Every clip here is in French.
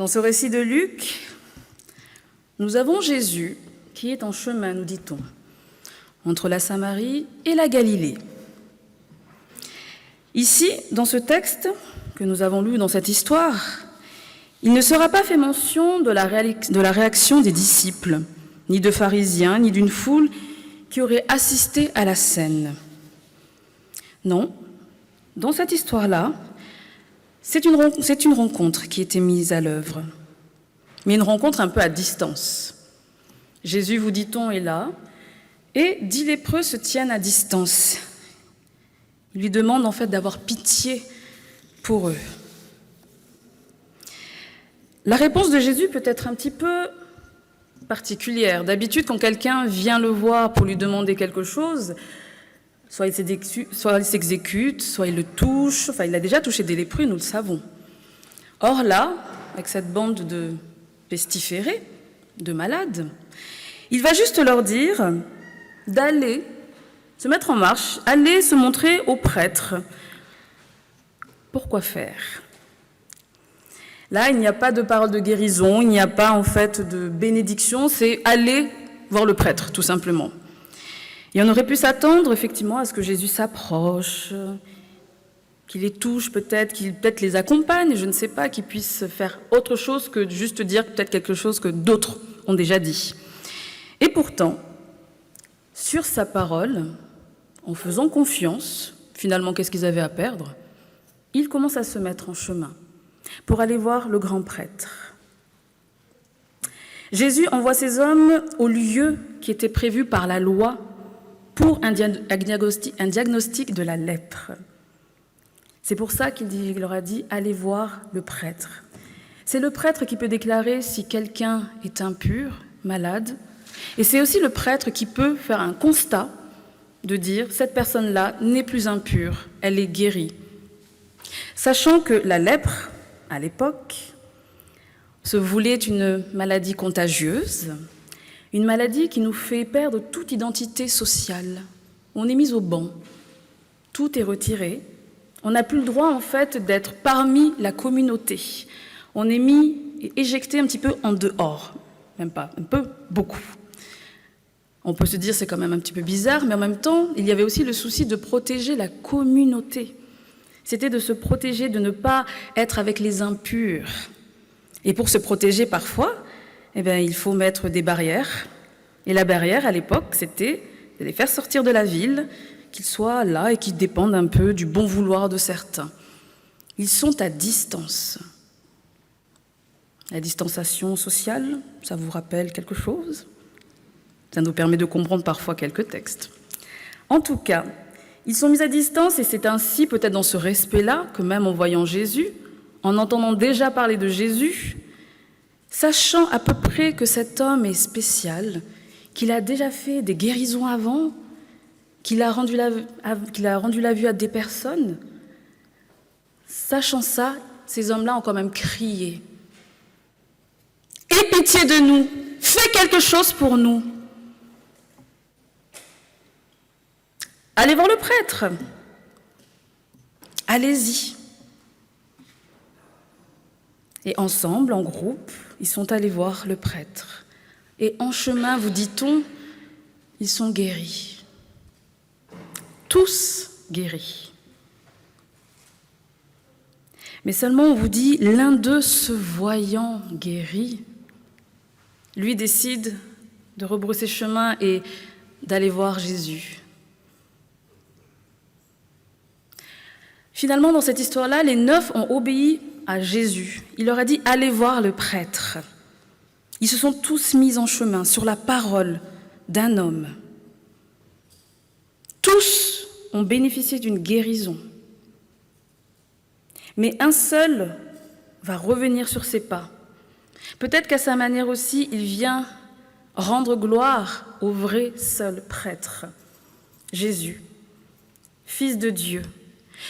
Dans ce récit de Luc, nous avons Jésus qui est en chemin, nous dit-on, entre la Samarie et la Galilée. Ici, dans ce texte que nous avons lu dans cette histoire, il ne sera pas fait mention de la réaction des disciples, ni de pharisiens, ni d'une foule qui aurait assisté à la scène. Non, dans cette histoire-là, c'est une rencontre qui était mise à l'œuvre, mais une rencontre un peu à distance. Jésus, vous dit-on, est là, et 10 lépreux se tiennent à distance. Il lui demande en fait d'avoir pitié pour eux. La réponse de Jésus peut être un petit peu particulière. D'habitude, quand quelqu'un vient le voir pour lui demander quelque chose, soit il s'exécute, soit il le touche, enfin il a déjà touché des lépreux, nous le savons. Or là, avec cette bande de pestiférés, de malades, il va juste leur dire d'aller se mettre en marche, aller se montrer aux prêtres. Pourquoi faire ? Là, il n'y a pas de parole de guérison, il n'y a pas en fait de bénédiction, c'est aller voir le prêtre, tout simplement. Et on aurait pu s'attendre effectivement à ce que Jésus s'approche, qu'il les touche peut-être, qu'il peut-être les accompagne, je ne sais pas, qu'il puisse faire autre chose que juste dire peut-être quelque chose que d'autres ont déjà dit. Et pourtant, sur sa parole, en faisant confiance, finalement qu'est-ce qu'ils avaient à perdre ? Ils commencent à se mettre en chemin pour aller voir le grand prêtre. Jésus envoie ces hommes au lieu qui était prévu par la loi pour un diagnostic de la lèpre. C'est pour ça qu'il leur a dit « Allez voir le prêtre ». C'est le prêtre qui peut déclarer si quelqu'un est impur, malade, et c'est aussi le prêtre qui peut faire un constat de dire « Cette personne-là n'est plus impure, elle est guérie ». Sachant que la lèpre, à l'époque, se voulait une maladie contagieuse, une maladie qui nous fait perdre toute identité sociale. On est mis au banc, tout est retiré. On n'a plus le droit, en fait, d'être parmi la communauté. On est mis et éjecté un petit peu en dehors, même pas, un peu, beaucoup. On peut se dire c'est quand même un petit peu bizarre, mais en même temps, il y avait aussi le souci de protéger la communauté. C'était de se protéger, de ne pas être avec les impurs. Et pour se protéger parfois, il faut mettre des barrières. Et la barrière, à l'époque, c'était de les faire sortir de la ville, qu'ils soient là et qu'ils dépendent un peu du bon vouloir de certains. Ils sont à distance. La distanciation sociale, ça vous rappelle quelque chose ? Ça nous permet de comprendre parfois quelques textes. En tout cas, ils sont mis à distance et c'est ainsi, peut-être dans ce respect-là, que même en voyant Jésus, en entendant déjà parler de Jésus, sachant à peu près que cet homme est spécial, qu'il a déjà fait des guérisons avant, qu'il a rendu la vue à des personnes, sachant ça, ces hommes-là ont quand même crié « Aie pitié de nous, fais quelque chose pour nous !» Allez voir le prêtre. Allez-y. Et ensemble, en groupe, ils sont allés voir le prêtre. Et en chemin, vous dit-on, ils sont guéris. Tous guéris. Mais seulement, on vous dit, l'un d'eux, se voyant guéri, lui décide de rebrousser chemin et d'aller voir Jésus. Finalement, dans cette histoire-là, les 9 ont obéi à Jésus. Il leur a dit « Allez voir le prêtre ». Ils se sont tous mis en chemin sur la parole d'un homme. Tous ont bénéficié d'une guérison. Mais un seul va revenir sur ses pas. Peut-être qu'à sa manière aussi, il vient rendre gloire au vrai seul prêtre, Jésus, Fils de Dieu.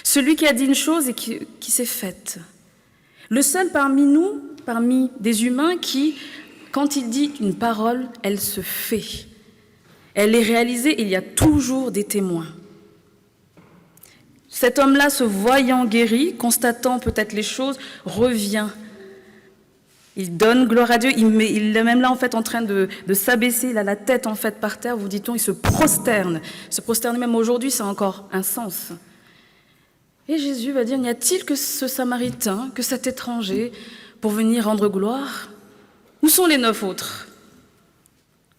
Celui qui a dit une chose et qui s'est faite. Le seul parmi nous, parmi des humains qui, quand il dit une parole, elle se fait. Elle est réalisée et il y a toujours des témoins. Cet homme-là, se voyant guéri, constatant peut-être les choses, revient Il donne gloire à Dieu, il est même là en fait en train de s'abaisser, il a la tête en fait par terre, vous dit-on, il se prosterne. Se prosterner même aujourd'hui, ça a encore un sens. Et Jésus va dire, n'y a-t-il que ce Samaritain, que cet étranger, pour venir rendre gloire? Où sont les 9 autres?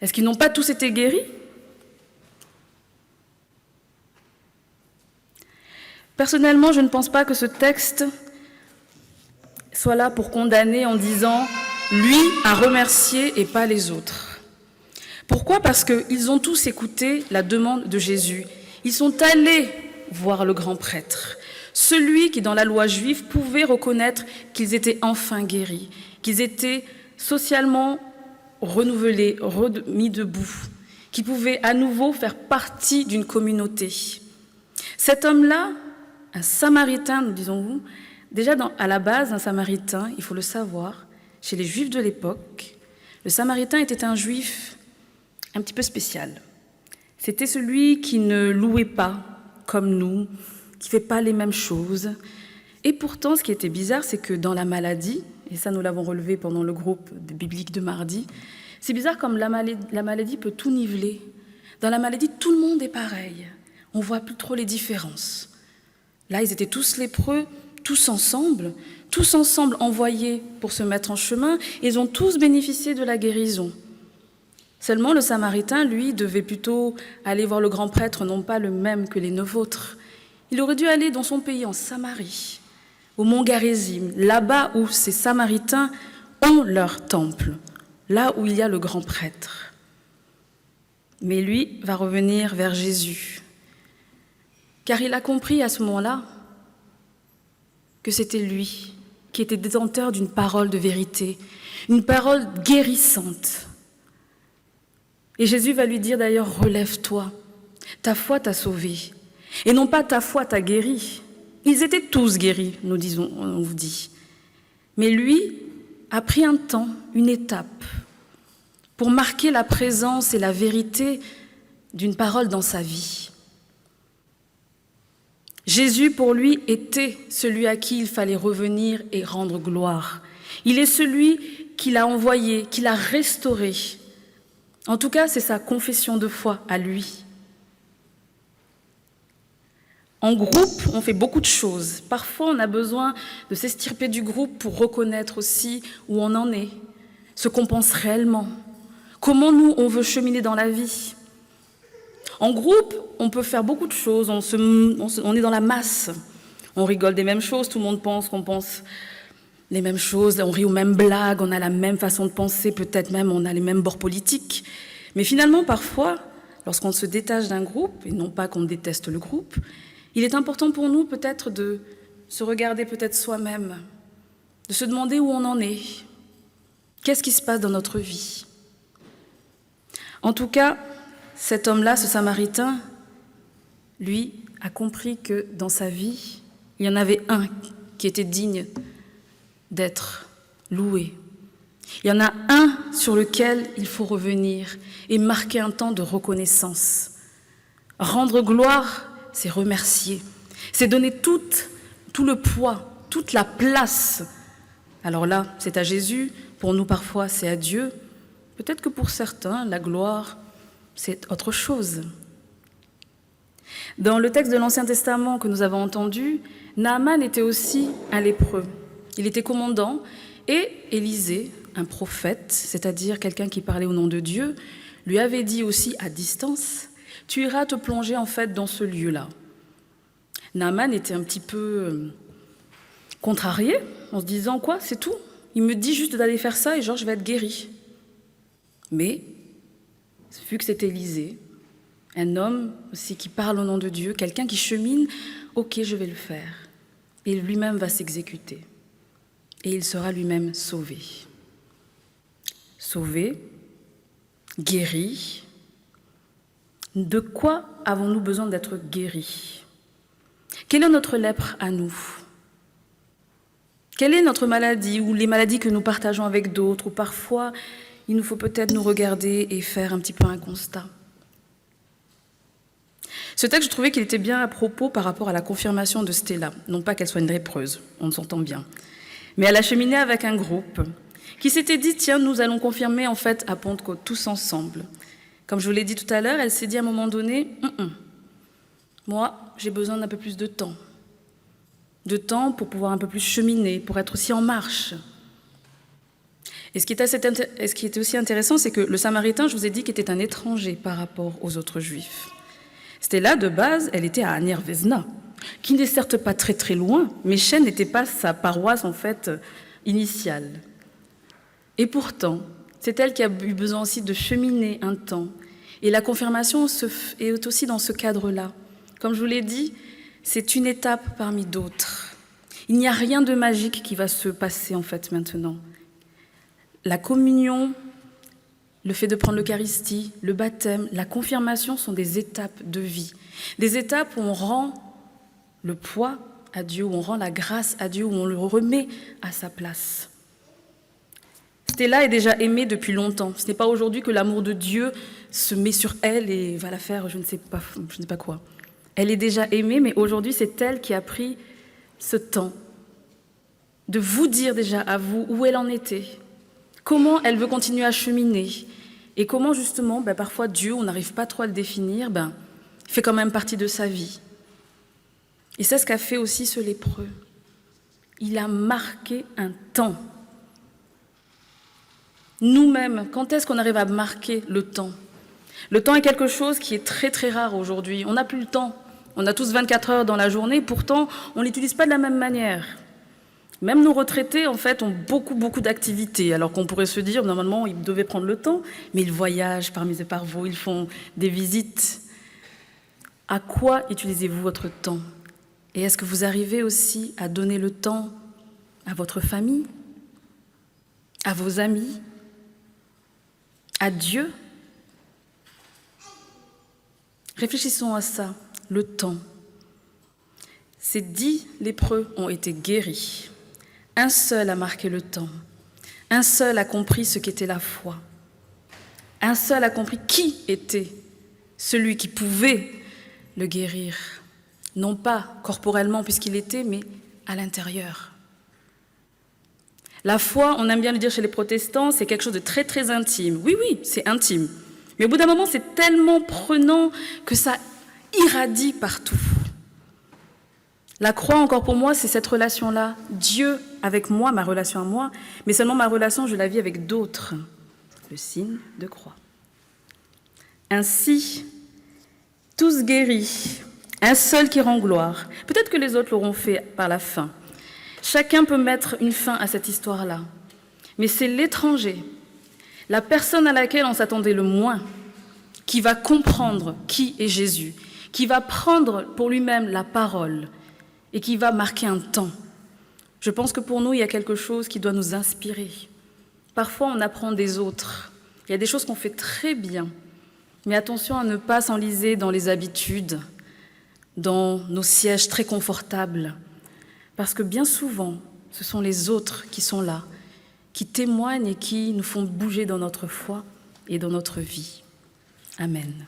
Est-ce qu'ils n'ont pas tous été guéris? Personnellement, je ne pense pas que ce texte soit là pour condamner en disant « lui a remercié et pas les autres ». Pourquoi? Parce qu'ils ont tous écouté la demande de Jésus. Ils sont allés voir le grand prêtre, celui qui, dans la loi juive, pouvait reconnaître qu'ils étaient enfin guéris, qu'ils étaient socialement renouvelés, remis debout, qu'ils pouvaient à nouveau faire partie d'une communauté. Cet homme-là, un Samaritain, nous disons-nous, déjà à la base, un Samaritain, il faut le savoir, chez les Juifs de l'époque, le Samaritain était un Juif un petit peu spécial. C'était celui qui ne louait pas comme nous, qui ne fait pas les mêmes choses. Et pourtant, ce qui était bizarre, c'est que dans la maladie, et ça nous l'avons relevé pendant le groupe biblique de mardi, c'est bizarre comme la maladie peut tout niveler. Dans la maladie, tout le monde est pareil. On ne voit plus trop les différences. Là, ils étaient tous lépreux, tous ensemble envoyés pour se mettre en chemin, et ils ont tous bénéficié de la guérison. Seulement, le Samaritain, lui, devait plutôt aller voir le grand prêtre, non pas le même que les 9 autres. Il aurait dû aller dans son pays, en Samarie, au mont Garizim, là-bas où ces Samaritains ont leur temple, là où il y a le grand prêtre. Mais lui va revenir vers Jésus, car il a compris à ce moment-là que c'était lui qui était détenteur d'une parole de vérité, une parole guérissante. Et Jésus va lui dire d'ailleurs, relève-toi, ta foi t'a sauvé. Et non pas ta foi t'a guéri. Ils étaient tous guéris, on vous dit. Mais lui a pris un temps, une étape, pour marquer la présence et la vérité d'une parole dans sa vie. Jésus, pour lui, était celui à qui il fallait revenir et rendre gloire. Il est celui qu'il a envoyé, qu'il a restauré. En tout cas, c'est sa confession de foi à lui. En groupe, on fait beaucoup de choses. Parfois, on a besoin de s'extirper du groupe pour reconnaître aussi où on en est, ce qu'on pense réellement, comment nous, on veut cheminer dans la vie. En groupe, on peut faire beaucoup de choses, on est dans la masse, on rigole des mêmes choses, tout le monde pense qu'on pense les mêmes choses, on rit aux mêmes blagues, on a la même façon de penser, peut-être même on a les mêmes bords politiques. Mais finalement, parfois, lorsqu'on se détache d'un groupe, et non pas qu'on déteste le groupe, il est important pour nous peut-être de se regarder peut-être soi-même, de se demander où on en est, qu'est-ce qui se passe dans notre vie. En tout cas, cet homme-là, ce Samaritain, lui, a compris que dans sa vie, il y en avait un qui était digne d'être loué. Il y en a un sur lequel il faut revenir et marquer un temps de reconnaissance. Rendre gloire, c'est remercier, c'est donner tout le poids, toute la place. Alors là, c'est à Jésus, pour nous parfois c'est à Dieu. Peut-être que pour certains, la gloire, c'est autre chose. Dans le texte de l'Ancien Testament que nous avons entendu, Naaman était aussi un lépreux. Il était commandant et Élisée, un prophète, c'est-à-dire quelqu'un qui parlait au nom de Dieu, lui avait dit aussi à distance, « Tu iras te plonger en fait dans ce lieu-là ». Naaman était un petit peu contrarié en se disant « Quoi, c'est tout? Il me dit juste d'aller faire ça et genre je vais être guéri ». Mais, vu que c'était Élisée, un homme aussi qui parle au nom de Dieu, quelqu'un qui chemine, ok, je vais le faire. Et lui-même va s'exécuter. Et il sera lui-même sauvé. Sauvé, guéri. De quoi avons-nous besoin d'être guéris? Quelle est notre lèpre à nous? Quelle est notre maladie ou les maladies que nous partageons avec d'autres? Ou parfois, il nous faut peut-être nous regarder et faire un petit peu un constat. Ce texte, je trouvais qu'il était bien à propos par rapport à la confirmation de Stella. Non pas qu'elle soit une lépreuse, on s'entend bien. Mais elle a cheminé avec un groupe. qui s'était dit, tiens, nous allons confirmer en fait à Pentecôte, tous ensemble. Comme je vous l'ai dit tout à l'heure, elle s'est dit à un moment donné, moi, j'ai besoin d'un peu plus de temps pour pouvoir un peu plus cheminer, pour être aussi en marche. Et ce qui était aussi intéressant, c'est que le Samaritain, je vous ai dit, qu'il était un étranger par rapport aux autres Juifs. C'était là, de base, elle était à Anir-Vezna, qui n'est certes pas très très loin, mais Chêne n'était pas sa paroisse en fait initiale. Et pourtant, c'est elle qui a eu besoin aussi de cheminer un temps. Et la confirmation est aussi dans ce cadre-là. Comme je vous l'ai dit, c'est une étape parmi d'autres. Il n'y a rien de magique qui va se passer en fait maintenant. La communion, le fait de prendre l'Eucharistie, le baptême, la confirmation sont des étapes de vie. Des étapes où on rend le poids à Dieu, où on rend la grâce à Dieu, où on le remet à sa place. Stella est déjà aimée depuis longtemps. Ce n'est pas aujourd'hui que l'amour de Dieu se met sur elle et va la faire je ne sais pas quoi. Elle est déjà aimée, mais aujourd'hui c'est elle qui a pris ce temps de vous dire déjà à vous où elle en était. Comment elle veut continuer à cheminer et comment justement, parfois Dieu, on n'arrive pas trop à le définir, fait quand même partie de sa vie. Et c'est ce qu'a fait aussi ce lépreux. Il a marqué un temps. Nous-mêmes, quand est-ce qu'on arrive à marquer le temps? Le temps est quelque chose qui est très très rare aujourd'hui. On n'a plus le temps. On a tous 24 heures dans la journée, pourtant on ne l'utilise pas de la même manière. Même nos retraités, en fait, ont beaucoup d'activités, alors qu'on pourrait se dire, normalement, ils devaient prendre le temps, mais ils voyagent parmi et par vous, ils font des visites. À quoi utilisez-vous votre temps? Et est-ce que vous arrivez aussi à donner le temps à votre famille, à vos amis, à Dieu? Réfléchissons à ça, le temps. Ces 10 lépreux ont été guéris. Un seul a marqué le temps. Un seul a compris ce qu'était la foi. Un seul a compris qui était celui qui pouvait le guérir. Non pas corporellement puisqu'il était, mais à l'intérieur. La foi, on aime bien le dire chez les protestants, c'est quelque chose de très très intime. Oui, c'est intime. Mais au bout d'un moment, c'est tellement prenant que ça irradie partout. La croix, encore pour moi, c'est cette relation-là. Dieu avec moi, ma relation à moi, mais seulement ma relation, je la vis avec d'autres. Le signe de croix. Ainsi, tous guéris, un seul qui rend gloire. Peut-être que les autres l'auront fait par la fin. Chacun peut mettre une fin à cette histoire-là. Mais c'est l'étranger, la personne à laquelle on s'attendait le moins, qui va comprendre qui est Jésus, qui va prendre pour lui-même la parole, et qui va marquer un temps. Je pense que pour nous, il y a quelque chose qui doit nous inspirer. Parfois, on apprend des autres. Il y a des choses qu'on fait très bien, mais attention à ne pas s'enliser dans les habitudes, dans nos sièges très confortables, parce que bien souvent, ce sont les autres qui sont là, qui témoignent et qui nous font bouger dans notre foi et dans notre vie. Amen.